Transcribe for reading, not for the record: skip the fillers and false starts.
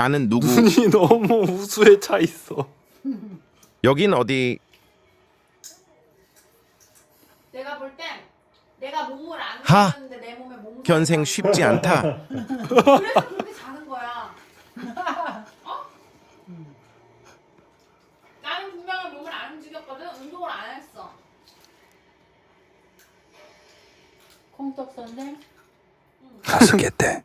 나는 누구? 눈이 너무 우수에 차 있어. 여긴 어디? 내가 볼 땐 내가 몸을 안 하! 움직였는데 내 몸에 몸 견생 쉽지 않다. 그래서 그렇게 자는 거야. 어? 나는 분명히 몸을 안 움직였거든. 운동을 안 했어. 콩떡 선생? 가스겠대.